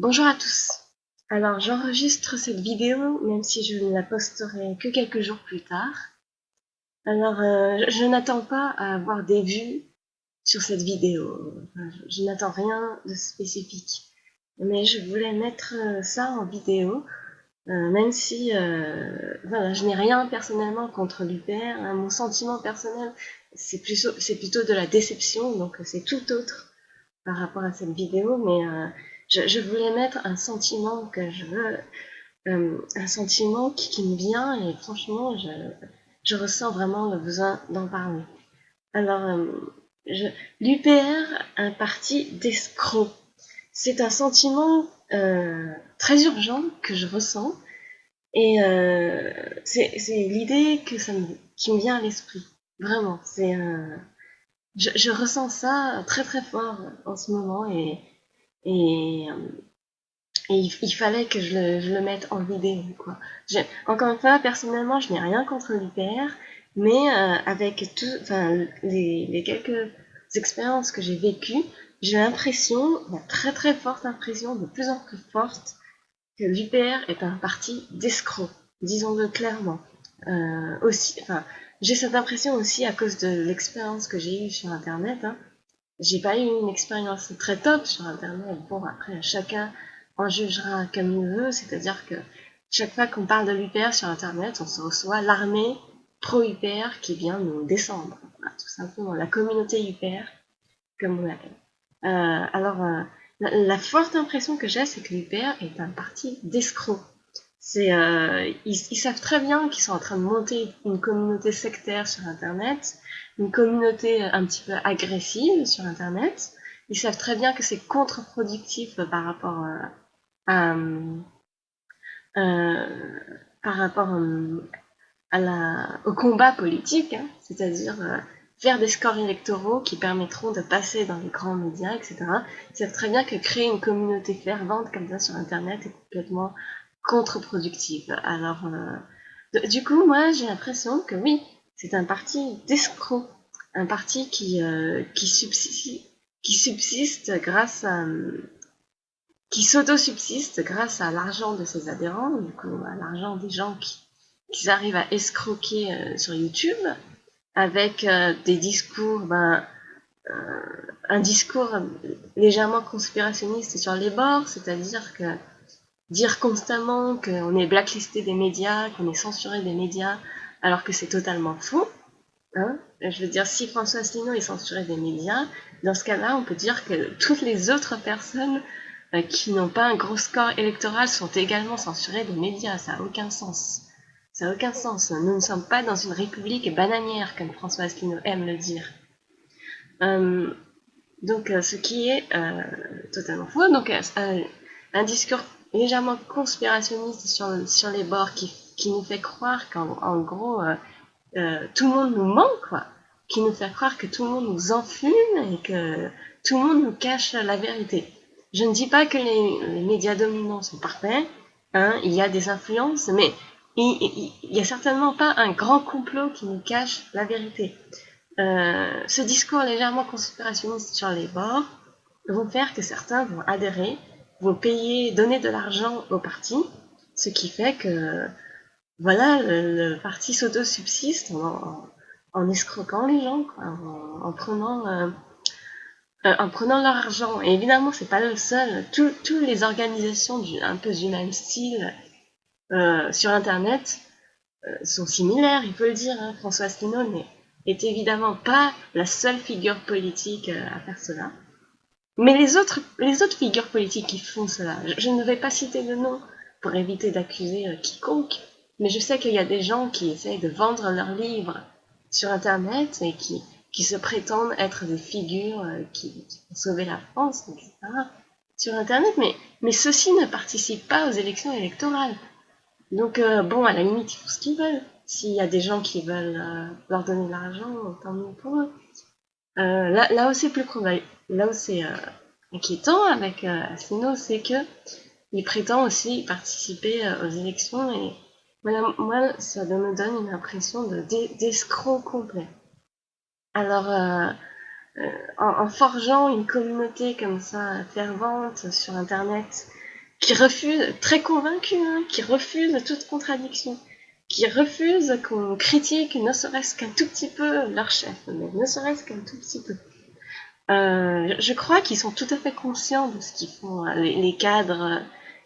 Bonjour à tous. Alors j'enregistre cette vidéo même si je ne la posterai que quelques jours plus tard. Alors je n'attends pas à avoir des vues sur cette vidéo. Enfin, je n'attends rien de spécifique. Mais je voulais mettre ça en vidéo, même si voilà, je n'ai rien personnellement contre l'UPR. Hein. Mon sentiment personnel, c'est plutôt de la déception, donc c'est tout autre par rapport à cette vidéo, mais je voulais mettre un sentiment que je veux, un sentiment qui me vient et franchement, je ressens vraiment le besoin d'en parler. Alors, l'UPR, un parti d'escrocs, c'est un sentiment très urgent que je ressens et c'est l'idée qui me vient à l'esprit. Vraiment, je ressens ça très très fort en ce moment et, il fallait que je le mette en vidéo, quoi. Encore une fois, personnellement, je n'ai rien contre l'UPR, mais avec enfin, les quelques expériences que j'ai vécues, j'ai l'impression, la très très forte impression, de plus en plus forte, que l'UPR est un parti d'escrocs, disons-le clairement. Aussi, enfin, j'ai cette impression aussi à cause de l'expérience que j'ai eue sur Internet. Hein. J'ai pas eu une expérience très top sur Internet. Bon, après, chacun en jugera comme il veut, c'est-à-dire que chaque fois qu'on parle de l'UPR sur Internet, on se reçoit l'armée pro-UPR qui vient nous descendre. Voilà, tout simplement, la communauté UPR, comme on l'appelle. La forte impression que j'ai, c'est que l'UPR est un parti d'escrocs. Ils savent très bien qu'ils sont en train de monter une communauté sectaire sur Internet, une communauté un petit peu agressive sur Internet. Ils savent très bien que c'est contre-productif par rapport à, euh, par rapport au combat politique, hein, c'est-à-dire faire des scores électoraux qui permettront de passer dans les grands médias, etc. Ils savent très bien que créer une communauté fervente comme ça sur Internet est complètement contre-productive. Alors, du coup, moi, j'ai l'impression que oui, c'est un parti d'escrocs, un parti qui subsiste grâce à, qui s'auto-subsiste grâce à l'argent de ses adhérents, du coup, à l'argent des gens qui arrivent à escroquer sur YouTube, avec des discours, un discours légèrement conspirationniste sur les bords, c'est-à-dire que dire constamment qu'on est blacklisté des médias, qu'on est censuré des médias, alors que c'est totalement faux. Hein. Je veux dire, si François Asselineau est censuré des médias, dans ce cas-là, on peut dire que toutes les autres personnes qui n'ont pas un gros score électoral sont également censurées des médias. Ça n'a aucun sens. Ça n'a aucun sens. Nous ne sommes pas dans une république bananière, comme François Asselineau aime le dire. Euh, donc, ce qui est totalement faux. Donc, un discours légèrement conspirationniste sur les bords qui nous fait croire qu'en gros, tout le monde nous ment, quoi. Qui nous fait croire que tout le monde nous enfume et que tout le monde nous cache la vérité. Je ne dis pas que les médias dominants sont parfaits, hein, il y a des influences, mais il n'y a certainement pas un grand complot qui nous cache la vérité. Ce discours légèrement conspirationniste sur les bords vont faire que certains vont adhérer, vont payer, donner de l'argent au parti, ce qui fait que voilà, le parti s'auto-subsiste en escroquant les gens, quoi, en prenant leur argent. Et évidemment, c'est pas le seul. Toutes les organisations un peu du même style sur Internet sont similaires, il faut le dire. Hein. François Asselineau est évidemment pas la seule figure politique à faire cela. Mais les autres figures politiques qui font cela, je ne vais pas citer de nom pour éviter d'accuser quiconque, mais je sais qu'il y a des gens qui essayent de vendre leurs livres sur Internet et qui se prétendent être des figures qui vont sauver la France, etc. sur Internet, mais ceux-ci ne participent pas aux élections électorales. Donc, bon, à la limite, ils font ce qu'ils veulent. S'il y a des gens qui veulent leur donner de l'argent, tant mieux pour eux. Là où c'est plus probable, là où c'est inquiétant avec Asselineau, c'est que il prétend aussi participer aux élections et voilà, moi, ça me donne une impression d'escroc complet. Alors, en forgeant une communauté comme ça fervente sur Internet qui refusent, très convaincus, hein, qui refusent toute contradiction, qui refusent qu'on critique ne serait-ce qu'un tout petit peu leur chef, mais ne serait-ce qu'un tout petit peu. Je crois qu'ils sont tout à fait conscients de ce qu'ils font, les cadres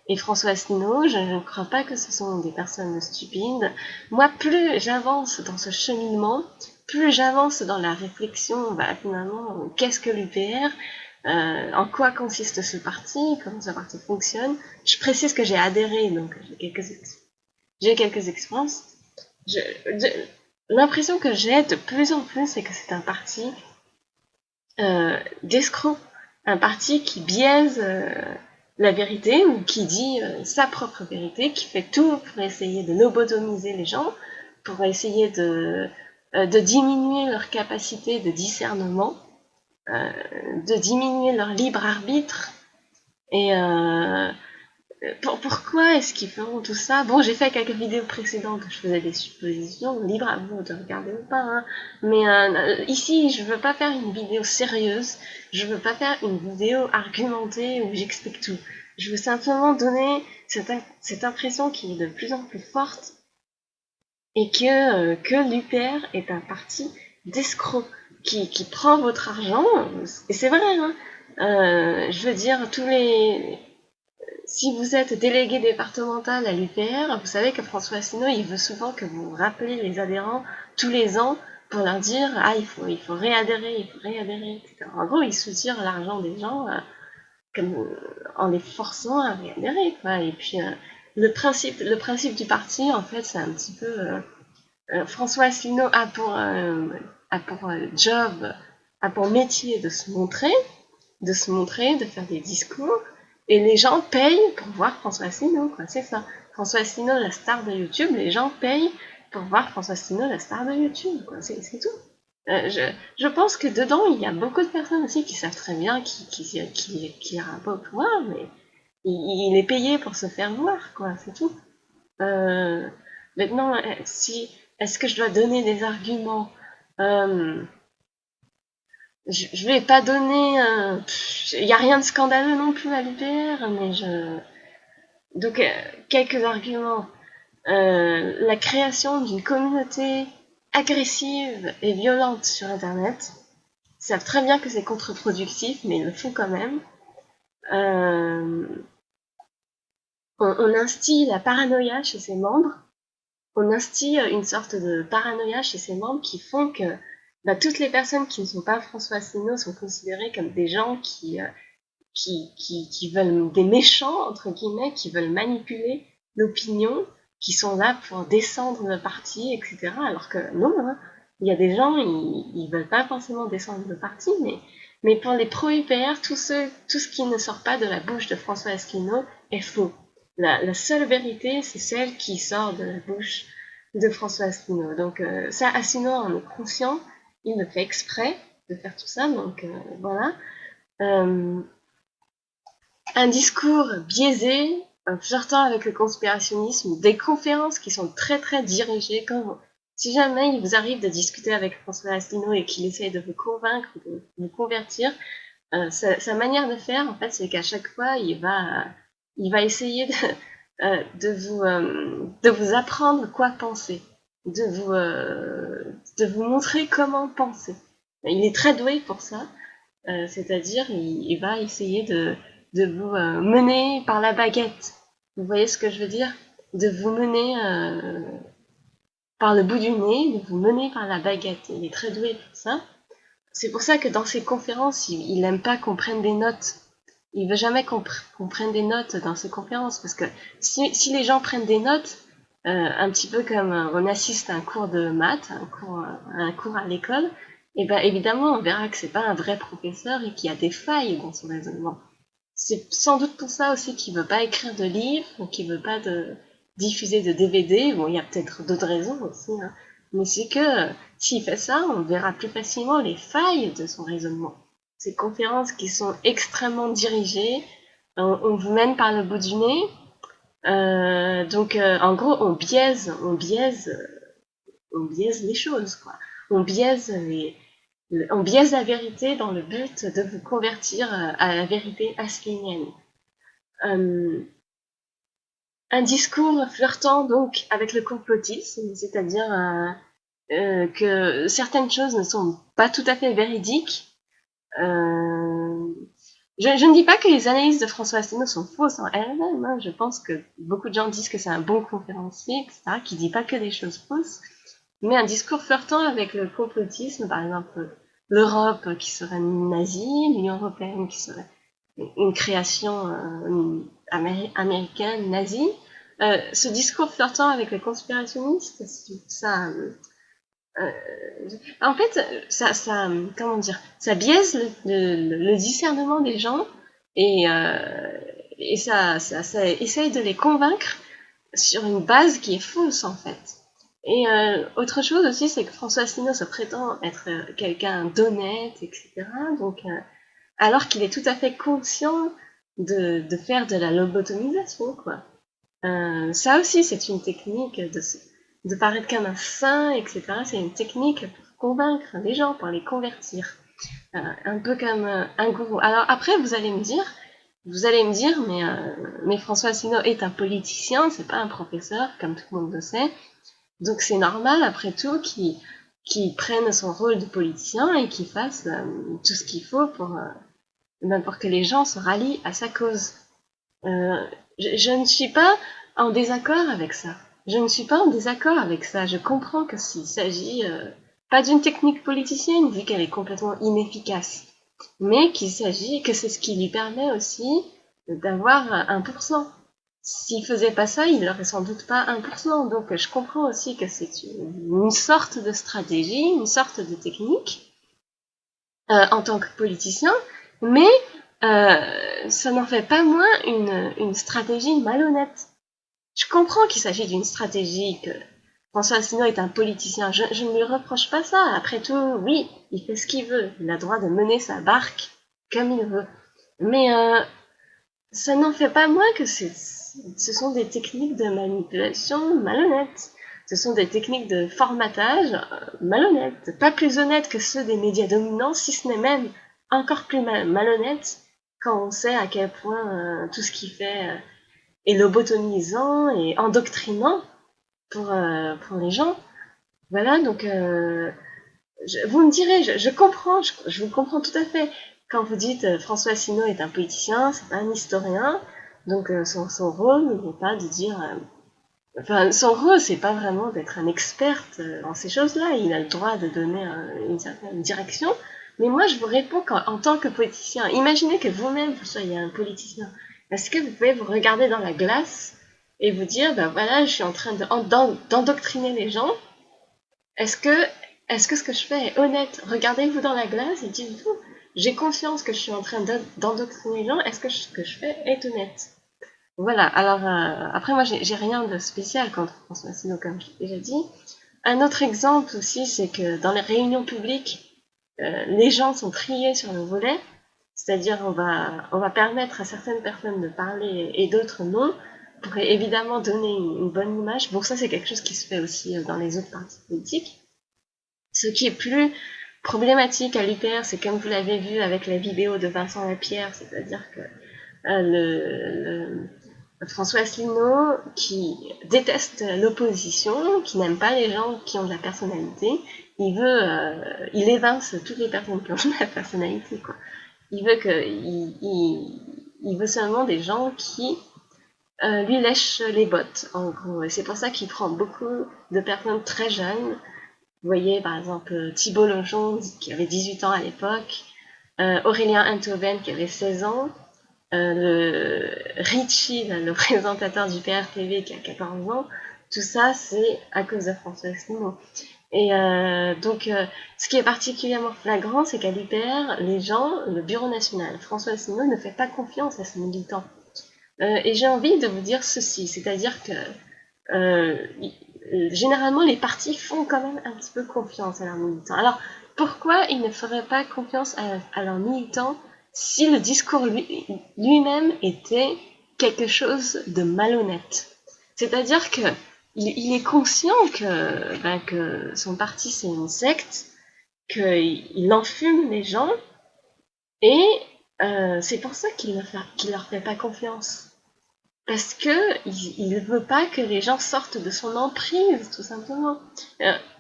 et François Asselineau. Je ne crois pas que ce sont des personnes stupides. Moi, plus j'avance dans ce cheminement, plus j'avance dans la réflexion, finalement, qu'est-ce que l'UPR, en quoi consiste ce parti, comment ce parti fonctionne. Je précise que j'ai adhéré, donc j'ai quelques expériences. L'impression que j'ai de plus en plus, c'est que c'est un parti d'escrocs, un parti qui biaise la vérité, ou qui dit sa propre vérité, qui fait tout pour essayer de lobotomiser les gens, pour essayer de diminuer leur capacité de discernement, de diminuer leur libre arbitre. Et pourquoi est-ce qu'ils feront tout ça? Bon, j'ai fait quelques vidéos précédentes où je faisais des suppositions, libre à vous de regarder ou pas, hein. Mais ici, je veux pas faire une vidéo sérieuse, je veux pas faire une vidéo argumentée où j'explique tout. Je veux simplement donner cette impression qui est de plus en plus forte, et que l'UPR est un parti d'escrocs, qui prend votre argent, et c'est vrai, hein. Je veux dire, si vous êtes délégué départemental à l'UPR, vous savez que François Asselineau, il veut souvent que vous rappelez les adhérents tous les ans pour leur dire « Ah, il faut réadhérer, etc. » En gros, il soutire l'argent des gens en les forçant à réadhérer, quoi. Et puis, le principe du parti, en fait, c'est un petit peu... François Asselineau a pour job, a pour métier de se montrer, de faire des discours, et les gens payent pour voir François Asselineau, quoi, c'est ça. François Asselineau, la star de YouTube, les gens payent pour voir François Asselineau, la star de YouTube, quoi, c'est tout. Je pense que dedans, il y a beaucoup de personnes aussi qui savent très bien qui ira pas au pouvoir, mais il est payé pour se faire voir, quoi, c'est tout. Maintenant, est-ce que je dois donner des arguments? Je vais pas donner... Il n'y a rien de scandaleux non plus à l'UPR, mais donc, quelques arguments. La création d'une communauté agressive et violente sur Internet. Ils savent très bien que c'est contre-productif, mais ils le font quand même. On instille la paranoïa chez ses membres. On instille une sorte de paranoïa chez ses membres qui font que toutes les personnes qui ne sont pas François Asselineau sont considérées comme des gens qui veulent, des méchants, entre guillemets, qui veulent manipuler l'opinion, qui sont là pour descendre le parti, etc. Alors que non, hein, il y a des gens, ils veulent pas forcément descendre le parti, mais pour les pro-UPR, tout ce qui ne sort pas de la bouche de François Asselineau est faux. La seule vérité, c'est celle qui sort de la bouche de François Asselineau. Donc ça, Asselineau en est conscient, il le fait exprès de faire tout ça, donc voilà. Un discours biaisé, flirtant avec le conspirationnisme, des conférences qui sont très très dirigées. Si jamais il vous arrive de discuter avec François Asselineau et qu'il essaye de vous convaincre, de vous convertir, sa manière de faire, en fait, c'est qu'à chaque fois, il va essayer de vous apprendre quoi penser, de vous montrer comment penser. Il est très doué pour ça, c'est-à-dire il va essayer de vous mener par la baguette. Vous voyez ce que je veux dire? De vous mener par le bout du nez, de vous mener par la baguette. Il est très doué pour ça. C'est pour ça que dans ses conférences, il n'aime pas qu'on prenne des notes. Il veut jamais qu'on prenne des notes dans ses conférences, parce que si les gens prennent des notes, un petit peu comme on assiste à un cours de maths, un cours à l'école, et ben évidemment on verra que c'est pas un vrai professeur et qu'il y a des failles dans son raisonnement. C'est sans doute pour ça aussi qu'il veut pas écrire de livres, ou qu'il veut pas diffuser de DVD. Bon, il y a peut-être d'autres raisons aussi, hein. Mais c'est que s'il fait ça, on verra plus facilement les failles de son raisonnement. Ces conférences qui sont extrêmement dirigées, on vous mène par le bout du nez. Donc, en gros, on biaise les choses, quoi. On biaise la vérité dans le but de vous convertir à la vérité assénienne. un discours flirtant donc avec le complotisme, c'est-à-dire que certaines choses ne sont pas tout à fait véridiques. Je ne dis pas que les analyses de François Asselineau sont fausses en elles-mêmes. Hein. Je pense que beaucoup de gens disent que c'est un bon conférencier, etc., qui dit pas que des choses fausses. Mais un discours flirtant avec le complotisme, par exemple l'Europe qui serait nazie, l'Union européenne qui serait une création américaine nazie, ce discours flirtant avec les conspirationnistes, ça, euh, en fait, comment dire, ça biaise le discernement des gens et, ça essaye de les convaincre sur une base qui est fausse en fait. Et autre chose aussi, c'est que François Asselineau se prétend être quelqu'un d'honnête, etc. Donc, alors qu'il est tout à fait conscient de faire de la lobotomisation, quoi. Ça aussi, c'est une technique de paraître comme un saint, etc. C'est une technique pour convaincre les gens, pour les convertir. Un peu comme un gourou. Alors après, vous allez me dire, mais François Asselineau est un politicien, c'est pas un professeur, comme tout le monde le sait. Donc c'est normal, après tout, qu'il prenne son rôle de politicien et qu'il fasse tout ce qu'il faut pour que les gens se rallient à sa cause. Je ne suis pas en désaccord avec ça. Je ne suis pas en désaccord avec ça. Je comprends que s'il s'agit pas d'une technique politicienne, vu qu'elle est complètement inefficace, mais qu'il s'agit que c'est ce qui lui permet aussi d'avoir 1%. S'il faisait pas ça, il n'aurait sans doute pas 1%. Donc je comprends aussi que c'est une sorte de stratégie, une sorte de technique en tant que politicien, mais ça n'en fait pas moins une stratégie malhonnête. Je comprends qu'il s'agit d'une stratégie, que François Asselineau est un politicien, je ne lui reproche pas ça. Après tout, oui, il fait ce qu'il veut, il a le droit de mener sa barque comme il veut. Mais ça n'en fait pas moins que ce sont des techniques de manipulation malhonnêtes. Ce sont des techniques de formatage malhonnêtes, pas plus honnêtes que ceux des médias dominants, si ce n'est même encore plus malhonnêtes quand on sait à quel point tout ce qu'il fait est lobotomisant et endoctrinant pour les gens. Voilà, donc vous me direz, je comprends, je vous comprends tout à fait. Quand vous dites François Asselineau est un politicien, c'est pas un historien, donc son rôle n'est pas de dire. Enfin, son rôle, c'est pas vraiment d'être un expert en ces choses-là. Il a le droit de donner une certaine direction. Mais moi, je vous réponds qu'en tant que politicien, imaginez que vous-même vous soyez un politicien. Est-ce que vous pouvez vous regarder dans la glace et vous dire, ben voilà, je suis en train d'endoctriner les gens. Est-ce que, est-ce que ce que je fais est honnête? Regardez-vous dans la glace et dites-vous, j'ai confiance que je suis en train d'endoctriner les gens. Est-ce que ce que je fais est honnête? Voilà, alors après moi j'ai rien de spécial contre François Asselineau comme je l'ai déjà dit. Un autre exemple aussi, c'est que dans les réunions publiques, les gens sont triés sur le volet, c'est-à-dire on va permettre à certaines personnes de parler et d'autres non, pour évidemment donner une bonne image. Bon, ça c'est quelque chose qui se fait aussi dans les autres partis politiques. Ce qui est plus problématique à l'UPR, c'est comme vous l'avez vu avec la vidéo de Vincent Lapierre, c'est-à-dire que François Asselineau, qui déteste l'opposition, qui n'aime pas les gens qui ont de la personnalité, il évince toutes les personnes qui ont de la personnalité, quoi. Il veut il veut seulement des gens qui lui lèchent les bottes, en gros. Et c'est pour ça qu'il prend beaucoup de personnes très jeunes. Vous voyez, par exemple, Thibault Lejon, qui avait 18 ans à l'époque, Aurélien Enthoven, qui avait 16 ans, le Richie, le présentateur du PRTV qui a 14 ans, tout ça c'est à cause de François Asselineau. Et donc ce qui est particulièrement flagrant, c'est qu'à l'UPR, les gens, le Bureau national, François Asselineau ne fait pas confiance à ses militants. Et j'ai envie de vous dire ceci, c'est-à-dire que généralement les partis font quand même un petit peu confiance à leurs militants. Alors pourquoi ils ne feraient pas confiance à leurs militants si le discours lui-même était quelque chose de malhonnête? C'est-à-dire que il est conscient que son parti c'est une secte, qu'il enfume les gens, et c'est pour ça qu'il leur fait pas confiance. parce que il veut pas que les gens sortent de son emprise, tout simplement.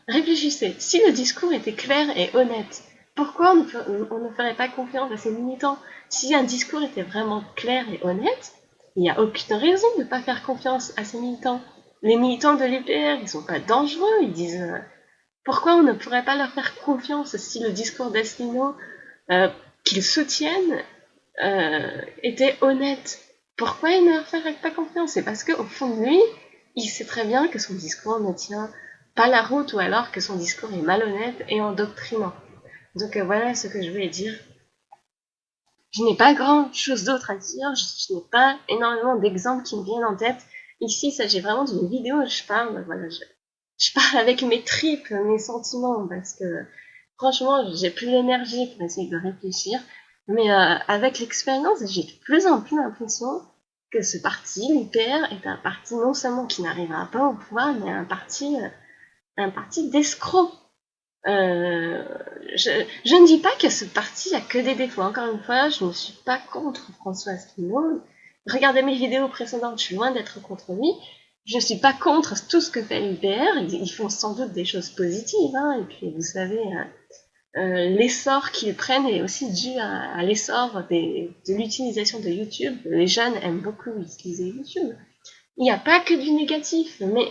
Réfléchissez, si le discours était clair et honnête, pourquoi on ne ferait pas confiance à ces militants? Si un discours était vraiment clair et honnête, il n'y a aucune raison de ne pas faire confiance à ces militants. Les militants de l'UPR, ils sont pas dangereux, ils disent pourquoi on ne pourrait pas leur faire confiance si le discours d'Asselineau qu'ils soutiennent était honnête? Pourquoi il ne leur ferait pas confiance? C'est parce qu'au fond de lui, il sait très bien que son discours ne tient pas la route, ou alors que son discours est malhonnête et endoctrinant. Donc voilà ce que je voulais dire. Je n'ai pas grand chose d'autre à dire, je n'ai pas énormément d'exemples qui me viennent en tête. Ici, il s'agit vraiment d'une vidéo où je parle, voilà, je parle avec mes tripes, mes sentiments, parce que franchement, j'ai plus l'énergie pour essayer de réfléchir. Mais avec l'expérience, j'ai de plus en plus l'impression que ce parti, l'UPR, est un parti non seulement qui n'arrivera pas au pouvoir, mais un parti d'escrocs. Je ne dis pas que ce parti a que des défauts. Encore une fois, je ne suis pas contre François Asselineau. Regardez mes vidéos précédentes, je suis loin d'être contre lui. Je ne suis pas contre tout ce que fait l'UPR. Ils font sans doute des choses positives, hein. Et puis, vous savez, l'essor qu'ils prennent est aussi dû à l'essor de l'utilisation de YouTube. Les jeunes aiment beaucoup utiliser YouTube. Il n'y a pas que du négatif, mais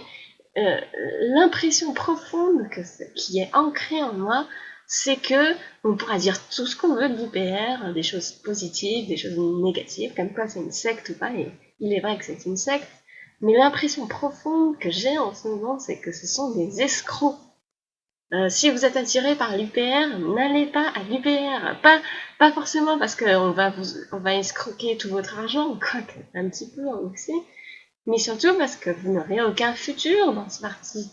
l'impression profonde qui est ancrée en moi, c'est que on pourra dire tout ce qu'on veut de l'UPR, des choses positives, des choses négatives, comme quoi c'est une secte ou pas, et il est vrai que c'est une secte, mais l'impression profonde que j'ai en ce moment, c'est que ce sont des escrocs. Si vous êtes attiré par l'UPR, n'allez pas à l'UPR. Pas forcément parce qu'on va escroquer tout votre argent, quoique un petit peu aussi, mais surtout parce que vous n'aurez aucun futur dans ce parti.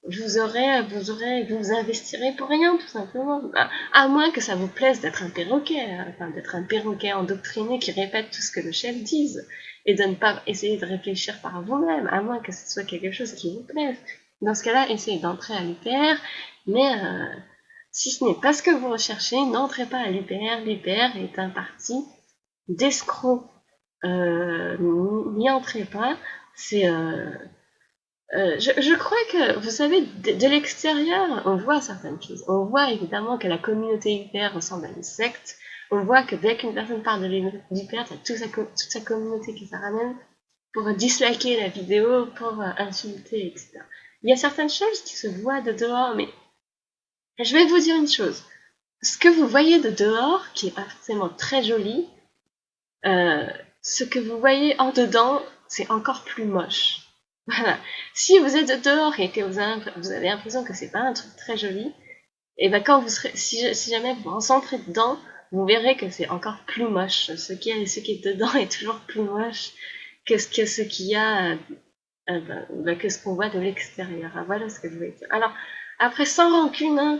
Vous investirez pour rien, tout simplement. À moins que ça vous plaise d'être un perroquet, d'être un perroquet endoctriné qui répète tout ce que le chef dise, et de ne pas essayer de réfléchir par vous-même, à moins que ce soit quelque chose qui vous plaise. Dans ce cas-là, essayez d'entrer à l'UPR, mais si ce n'est pas ce que vous recherchez, n'entrez pas à l'UPR. L'UPR est un parti d'escrocs. N'y entrez pas. C'est je crois que, vous savez, de l'extérieur, on voit certaines choses. On voit évidemment que la communauté UPR ressemble à une secte. On voit que dès qu'une personne parle de l'UPR, il y a toute sa communauté qui se ramène pour disliker la vidéo, pour insulter, etc. Il y a certaines choses qui se voient de dehors, mais je vais vous dire une chose. Ce que vous voyez de dehors, qui est pas forcément très joli, ce que vous voyez en dedans, c'est encore plus moche. Voilà. Si vous êtes dehors et que vous avez l'impression que c'est pas un truc très joli, et ben quand vous serez, si jamais vous rentrez dedans, vous verrez que c'est encore plus moche. Ce qui est dedans est toujours plus moche que ce qu'il y a, que ce qu'on voit de l'extérieur. Voilà ce que je voulais dire. Alors, après, sans rancune, hein,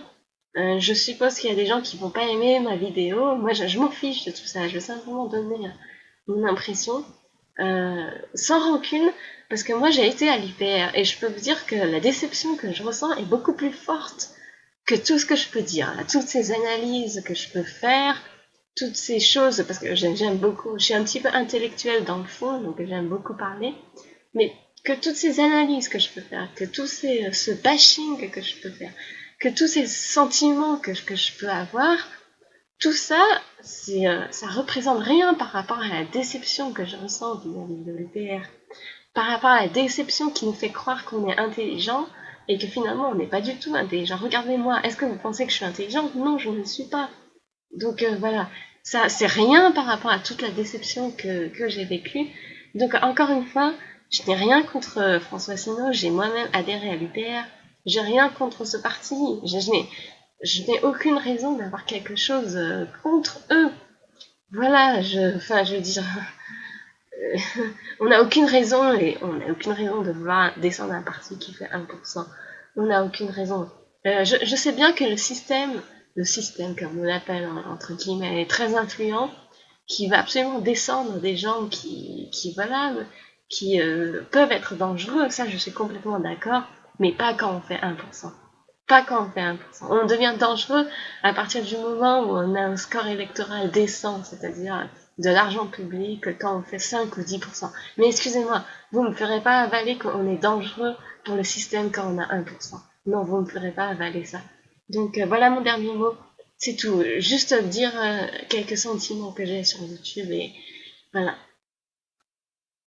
je suppose qu'il y a des gens qui vont pas aimer ma vidéo. Moi, je m'en fiche de tout ça. Je veux simplement donner mon impression. Sans rancune, parce que moi j'ai été à l'UPR et je peux vous dire que la déception que je ressens est beaucoup plus forte que tout ce que je peux dire, là, toutes ces analyses que je peux faire, toutes ces choses, parce que j'aime beaucoup, je suis un petit peu intellectuelle dans le fond, donc j'aime beaucoup parler, mais que toutes ces analyses que je peux faire, que ce bashing que je peux faire, que tous ces sentiments que je peux avoir, tout ça, ça représente rien par rapport à la déception que je ressens vis-à-vis de l'UPR. Par rapport à la déception qui nous fait croire qu'on est intelligent et que finalement on n'est pas du tout intelligent. Regardez-moi, est-ce que vous pensez que je suis intelligente? Non, je ne le suis pas. Donc voilà, ça c'est rien par rapport à toute la déception que j'ai vécue. Donc encore une fois, je n'ai rien contre François Asselineau, j'ai moi-même adhéré à l'UPR, j'ai rien contre ce parti, je n'ai aucune raison d'avoir quelque chose contre eux. Voilà, je veux dire, on n'a aucune raison de vouloir descendre un parti qui fait 1%. On n'a aucune raison. Je sais bien que le système comme on l'appelle entre guillemets, est très influent, qui va absolument descendre des gens qui peuvent être dangereux. Ça, je suis complètement d'accord, mais pas quand on fait 1%. Pas quand on fait 1%. On devient dangereux à partir du moment où on a un score électoral décent, c'est-à-dire de l'argent public quand on fait 5 ou 10%. Mais excusez-moi, vous ne me ferez pas avaler qu'on est dangereux pour le système quand on a 1%. Non, vous ne me ferez pas avaler ça. Donc voilà mon dernier mot. C'est tout. Juste dire quelques sentiments que j'ai sur YouTube et voilà.